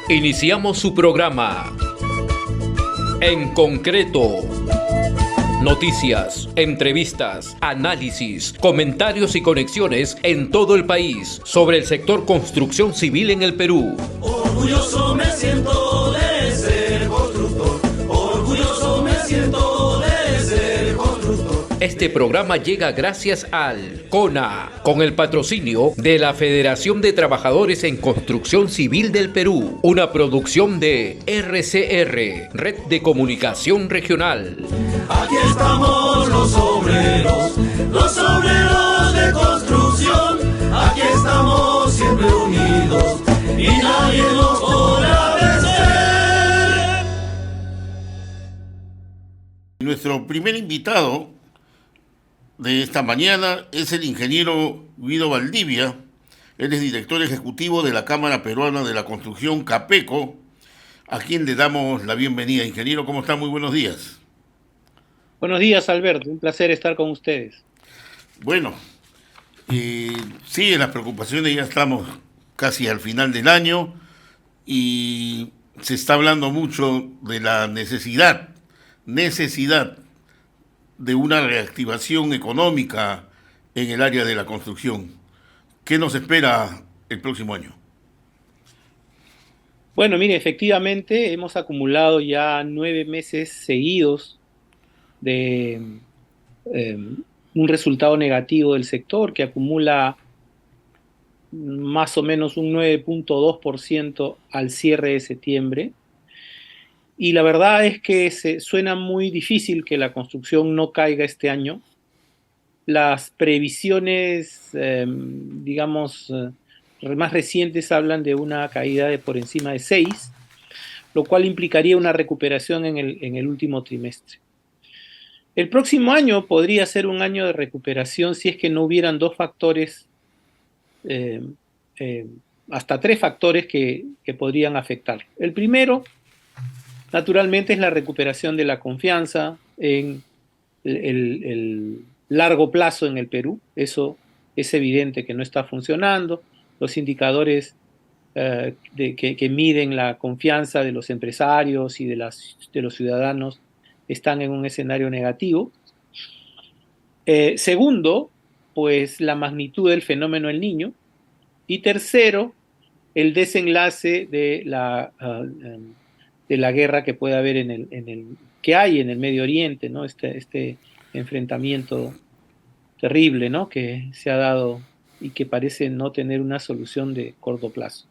Iniciamos su programa. En concreto. Noticias, entrevistas, análisis, comentarios y conexiones en todo el país sobre el sector construcción civil en el Perú. Orgulloso me siento de ser constructor. Orgulloso me siento de ser constructor. Este programa llega gracias al CONA, con el patrocinio de la Federación de Trabajadores en Construcción Civil del Perú, una producción de RCR, Red de Comunicación Regional. Aquí estamos los obreros de construcción. Aquí estamos siempre unidos y nadie nos podrá vencer. Nuestro primer invitado de esta mañana es el ingeniero Guido Valdivia. Él es director ejecutivo de la Cámara Peruana de la Construcción, CAPECO, a quien le damos la bienvenida. Ingeniero, ¿cómo está? Muy buenos días. Buenos días, Alberto. Un placer estar con ustedes. Bueno, siguen las preocupaciones, ya estamos casi al final del año y se está hablando mucho de la necesidad de una reactivación económica en el área de la construcción. ¿Qué nos espera el próximo año? Bueno, mire, efectivamente hemos acumulado ya 9 meses seguidos de un resultado negativo del sector que acumula más o menos un 9.2% al cierre de septiembre. Y la verdad es que suena muy difícil que la construcción no caiga este año. Las previsiones, más recientes hablan de una caída de por encima de 6, lo cual implicaría una recuperación en el último trimestre. El próximo año podría ser un año de recuperación si es que no hubieran dos factores, hasta 3 factores que podrían afectar. El primero, naturalmente, es la recuperación de la confianza en el largo plazo en el Perú. Eso es evidente que no está funcionando. Los indicadores que miden la confianza de los empresarios y de los ciudadanos están en un escenario negativo. Segundo, pues la magnitud del fenómeno El Niño. Y tercero, el desenlace de la guerra que puede haber que hay en el Medio Oriente, ¿no? Este enfrentamiento terrible, ¿no? Que se ha dado y que parece no tener una solución de corto plazo.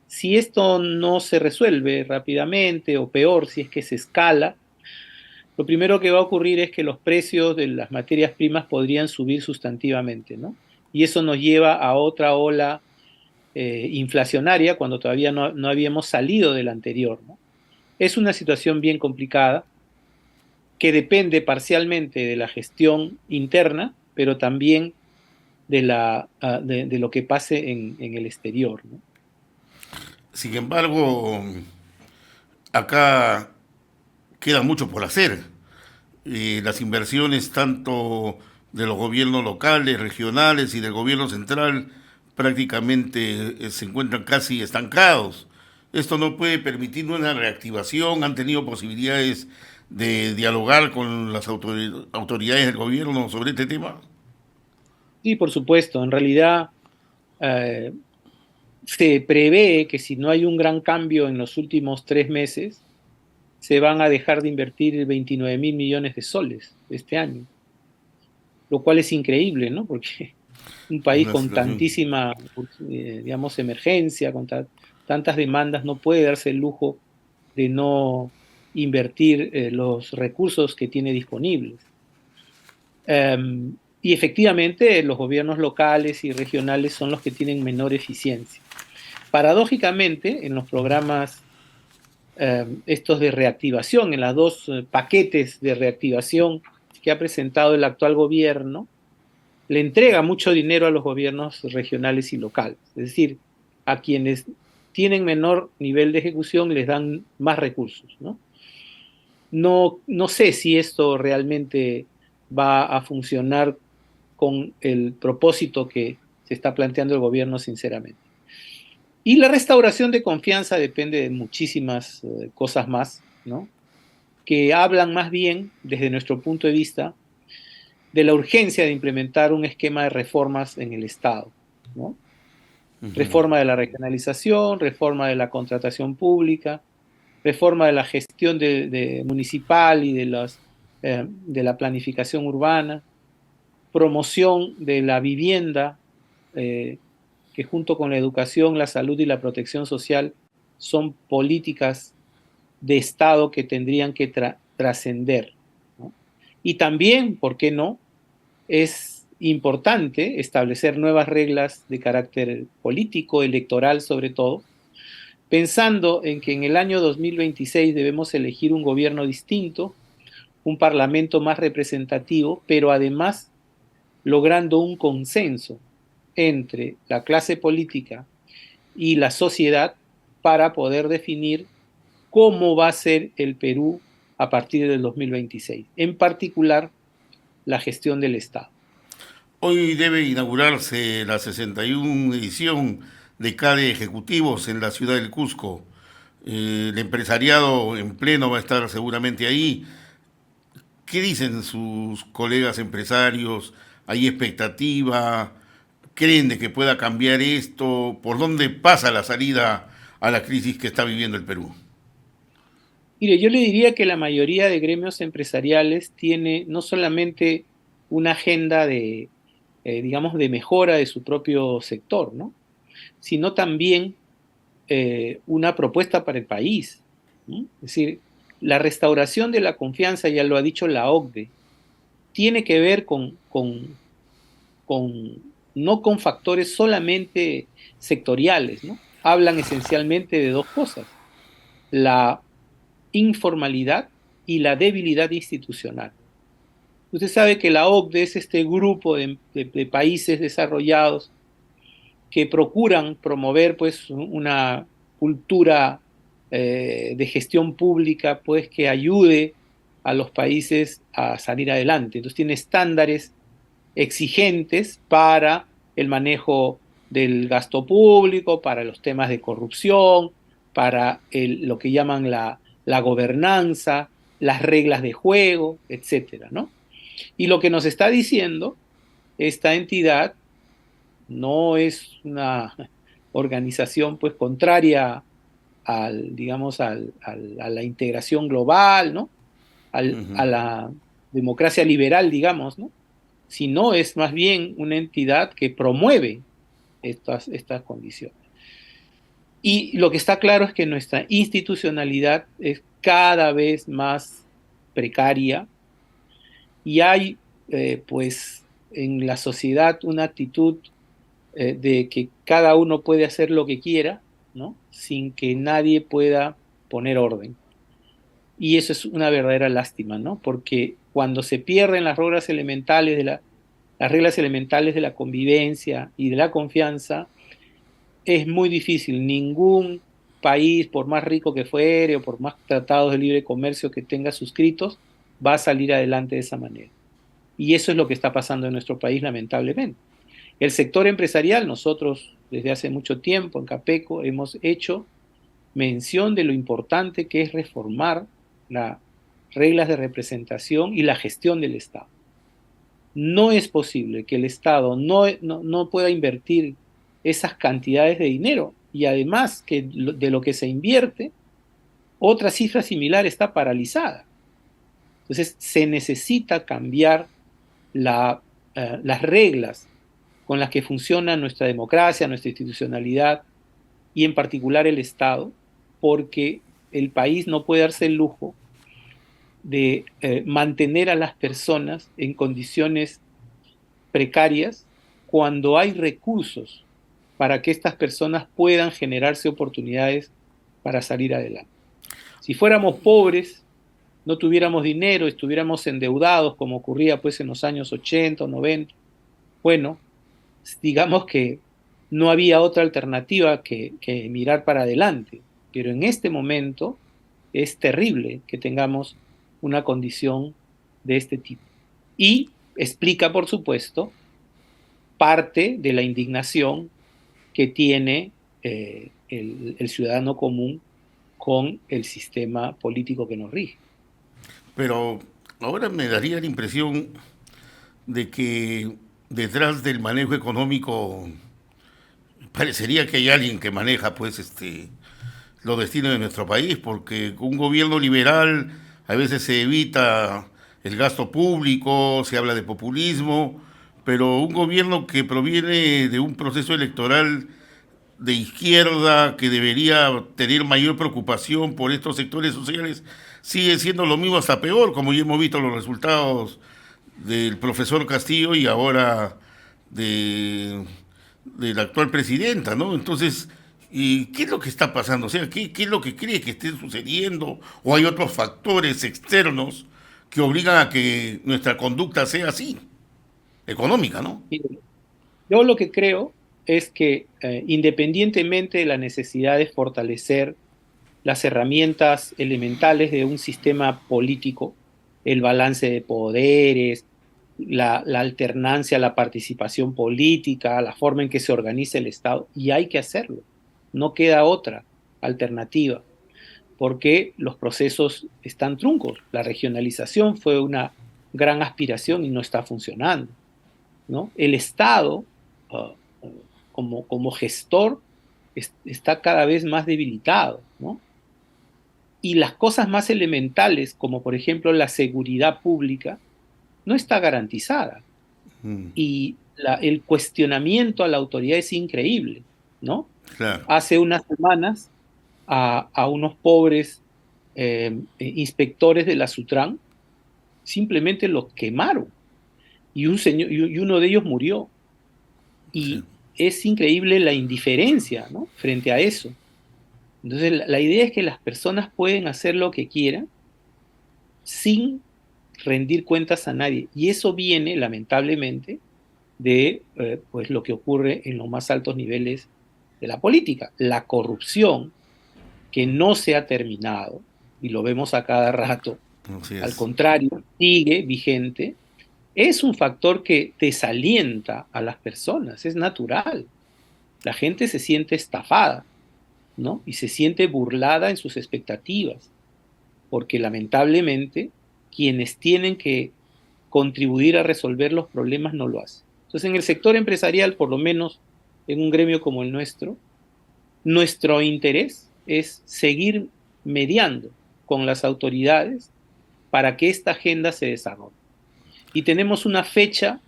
Si esto no se resuelve rápidamente, o peor, si es que se escala, lo primero que va a ocurrir es que los precios de las materias primas podrían subir sustantivamente, ¿no? Y eso nos lleva a otra ola inflacionaria cuando todavía no habíamos salido de la anterior, ¿no? Es una situación bien complicada que depende parcialmente de la gestión interna, pero también de lo que pase en el exterior, ¿no? Sin embargo, acá queda mucho por hacer. Las inversiones tanto de los gobiernos locales, regionales y del gobierno central prácticamente se encuentran casi estancados. Esto no puede permitir una reactivación. ¿Han tenido posibilidades de dialogar con las autoridades del gobierno sobre este tema? Sí, por supuesto. En realidad se prevé que si no hay un gran cambio en los últimos 3 meses, se van a dejar de invertir 29.000 millones de soles este año, lo cual es increíble, ¿no? Porque un país con tantísima, emergencia, con tantas demandas, no puede darse el lujo de no invertir los recursos que tiene disponibles. Y efectivamente, los gobiernos locales y regionales son los que tienen menor eficiencia. Paradójicamente, en los programas estos de reactivación, en los 2 paquetes de reactivación que ha presentado el actual gobierno, le entrega mucho dinero a los gobiernos regionales y locales. Es decir, a quienes tienen menor nivel de ejecución les dan más recursos, ¿no? No sé si esto realmente va a funcionar con el propósito que se está planteando el gobierno, sinceramente. Y la restauración de confianza depende de muchísimas cosas más, ¿no? Que hablan más bien, desde nuestro punto de vista, de la urgencia de implementar un esquema de reformas en el Estado, ¿no? Reforma de la regionalización, reforma de la contratación pública, reforma de la gestión municipal y de la planificación urbana, promoción de la vivienda, que junto con la educación, la salud y la protección social son políticas de Estado que tendrían que trascender, ¿no? Y también, ¿por qué no?, es importante establecer nuevas reglas de carácter político, electoral sobre todo, pensando en que en el año 2026 debemos elegir un gobierno distinto, un parlamento más representativo, pero además logrando un consenso entre la clase política y la sociedad para poder definir cómo va a ser el Perú a partir del 2026, en particular la gestión del Estado. Hoy debe inaugurarse la 61 edición de CADE Ejecutivos en la ciudad del Cusco. El empresariado en pleno va a estar seguramente ahí. ¿Qué dicen sus colegas empresarios? ¿Hay expectativa? ¿Creen de que pueda cambiar esto? ¿Por dónde pasa la salida a la crisis que está viviendo el Perú? Mire, yo le diría que la mayoría de gremios empresariales tiene no solamente una agenda digamos, de mejora de su propio sector, ¿no?, sino también una propuesta para el país, ¿no? Es decir, la restauración de la confianza, ya lo ha dicho la OCDE, tiene que ver no con factores solamente sectoriales, ¿no? Hablan esencialmente de dos cosas: la informalidad y la debilidad institucional. Usted sabe que la OCDE es este grupo de países desarrollados que procuran promover, pues, una cultura de gestión pública, pues, que ayude a los países a salir adelante. Entonces tiene estándares exigentes para el manejo del gasto público, para los temas de corrupción, para lo que llaman la gobernanza, las reglas de juego, etcétera, ¿no? Y lo que nos está diciendo esta entidad no es una organización, pues, contraria digamos, a la integración global, ¿no?, a la democracia liberal, digamos, ¿no?, sino es más bien una entidad que promueve estas condiciones. Y lo que está claro es que nuestra institucionalidad es cada vez más precaria y hay, pues, en la sociedad una actitud de que cada uno puede hacer lo que quiera, ¿no?, sin que nadie pueda poner orden. Y eso es una verdadera lástima, ¿no?, porque cuando se pierden las reglas elementales de la convivencia y de la confianza, es muy difícil. Ningún país, por más rico que fuere o por más tratados de libre comercio que tenga suscritos, va a salir adelante de esa manera. Y eso es lo que está pasando en nuestro país, lamentablemente. El sector empresarial, nosotros desde hace mucho tiempo en Capeco hemos hecho mención de lo importante que es reformar las reglas de representación y la gestión del Estado. No es posible que el Estado no pueda invertir esas cantidades de dinero y además que de lo que se invierte, otra cifra similar está paralizada. Entonces se necesita cambiar las reglas con las que funciona nuestra democracia, nuestra institucionalidad y en particular el Estado, porque el país no puede darse el lujo de mantener a las personas en condiciones precarias cuando hay recursos para que estas personas puedan generarse oportunidades para salir adelante. Si fuéramos pobres, no tuviéramos dinero, estuviéramos endeudados como ocurría, pues, en los años 80 o 90, bueno, digamos que no había otra alternativa que mirar para adelante, pero en este momento es terrible que tengamos una condición de este tipo. Y explica, por supuesto, parte de la indignación que tiene el ciudadano común con el sistema político que nos rige. Pero ahora me daría la impresión de que detrás del manejo económico parecería que hay alguien que maneja pues los destinos de nuestro país, porque un gobierno liberal a veces se evita el gasto público, se habla de populismo, pero un gobierno que proviene de un proceso electoral de izquierda que debería tener mayor preocupación por estos sectores sociales, sigue siendo lo mismo, hasta peor, como ya hemos visto los resultados del profesor Castillo y ahora de la actual presidenta, ¿no? Entonces, ¿y qué es lo que está pasando? O sea, ¿qué es lo que cree que esté sucediendo? ¿O hay otros factores externos que obligan a que nuestra conducta sea así, económica, ¿no? Yo lo que creo es que independientemente de la necesidad de fortalecer las herramientas elementales de un sistema político, el balance de poderes, la alternancia, la participación política, la forma en que se organiza el Estado, y hay que hacerlo. No queda otra alternativa, porque los procesos están truncos. La regionalización fue una gran aspiración y no está funcionando, ¿no? El Estado, como gestor, está cada vez más debilitado, ¿no? Y las cosas más elementales, como por ejemplo la seguridad pública, no está garantizada. Y el cuestionamiento a la autoridad es increíble, ¿no? Claro. Hace unas semanas a unos pobres inspectores de la Sutran simplemente los quemaron y uno de ellos murió. Y Sí. es increíble la indiferencia, ¿no?, frente a eso. Entonces la idea es que las personas pueden hacer lo que quieran sin rendir cuentas a nadie. Y eso viene, lamentablemente, de pues lo que ocurre en los más altos niveles de la política. La corrupción, que no se ha terminado, y lo vemos a cada rato, Así es. al contrario, sigue vigente, es un factor que desalienta a las personas, es natural. La gente se siente estafada, ¿no? Y se siente burlada en sus expectativas, porque lamentablemente quienes tienen que contribuir a resolver los problemas no lo hacen. Entonces, en el sector empresarial, por lo menos en un gremio como el nuestro, nuestro interés es seguir mediando con las autoridades para que esta agenda se desarrolle. Y tenemos una fecha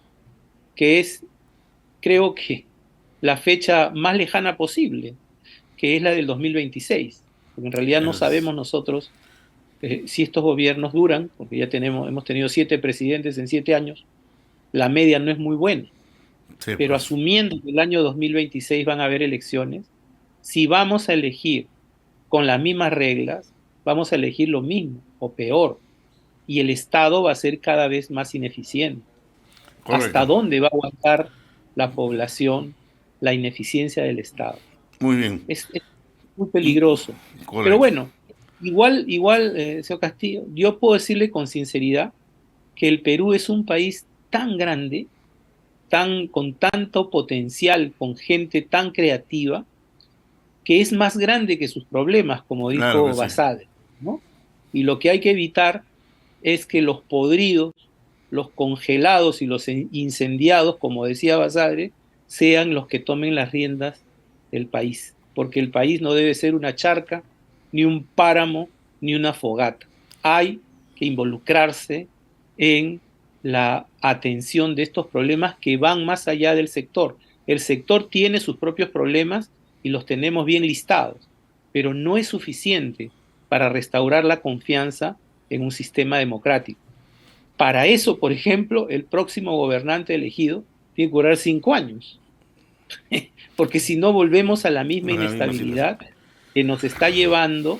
que es, creo que, la fecha más lejana posible, que es la del 2026, porque en realidad no sabemos nosotros si estos gobiernos duran, porque ya hemos tenido 7 presidentes en 7 años, la media no es muy buena, Sí, pero pues. asumiendo que el año 2026 van a haber elecciones, si vamos a elegir con las mismas reglas, vamos a elegir lo mismo o peor, y el Estado va a ser cada vez más ineficiente. Correcto. ¿Hasta dónde va a aguantar la población la ineficiencia del Estado? Muy bien. Es muy peligroso. Correcto. Pero bueno, igual, señor Castillo, yo puedo decirle con sinceridad que el Perú es un país tan grande, con tanto potencial, con gente tan creativa, que es más grande que sus problemas, como dijo Claro que sí. Basadre, ¿no? Y lo que hay que evitar es que los podridos, los congelados y los incendiados, como decía Basadre, sean los que tomen las riendas del país, porque el país no debe ser una charca, ni un páramo, ni una fogata. Hay que involucrarse en la atención de estos problemas que van más allá del sector. El sector tiene sus propios problemas y los tenemos bien listados, pero no es suficiente para restaurar la confianza en un sistema democrático. Para eso, por ejemplo, el próximo gobernante elegido tiene que durar 5 años, porque si no volvemos a la misma inestabilidad que nos está llevando,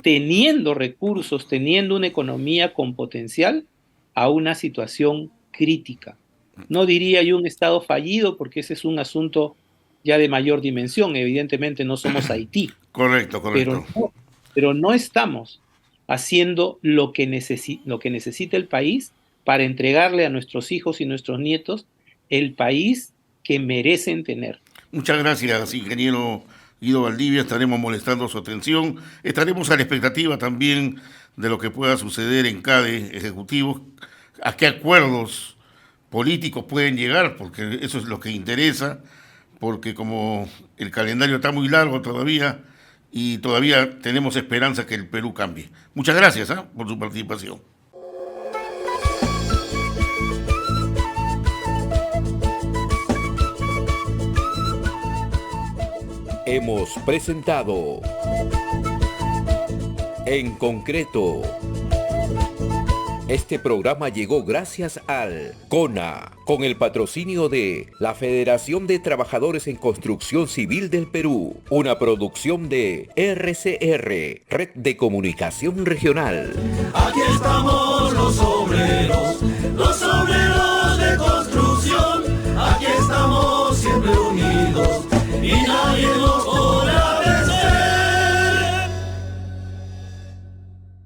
teniendo recursos, teniendo una economía con potencial, a una situación crítica. No diría yo un Estado fallido, porque ese es un asunto ya de mayor dimensión. Evidentemente no somos Haití. Correcto. Pero no estamos haciendo lo que necesita el país para entregarle a nuestros hijos y nuestros nietos el país que merecen tener. Muchas gracias, ingeniero Guido Valdivia, estaremos molestando su atención, estaremos a la expectativa también de lo que pueda suceder en CADE Ejecutivo, a qué acuerdos políticos pueden llegar, porque eso es lo que interesa, porque como el calendario está muy largo todavía y todavía tenemos esperanza que el Perú cambie. Muchas gracias por su participación. Hemos presentado En Concreto. Este programa llegó gracias al CONA, con el patrocinio de la Federación de Trabajadores en Construcción Civil del Perú, una producción de RCR, Red de Comunicación Regional. Aquí estamos los obreros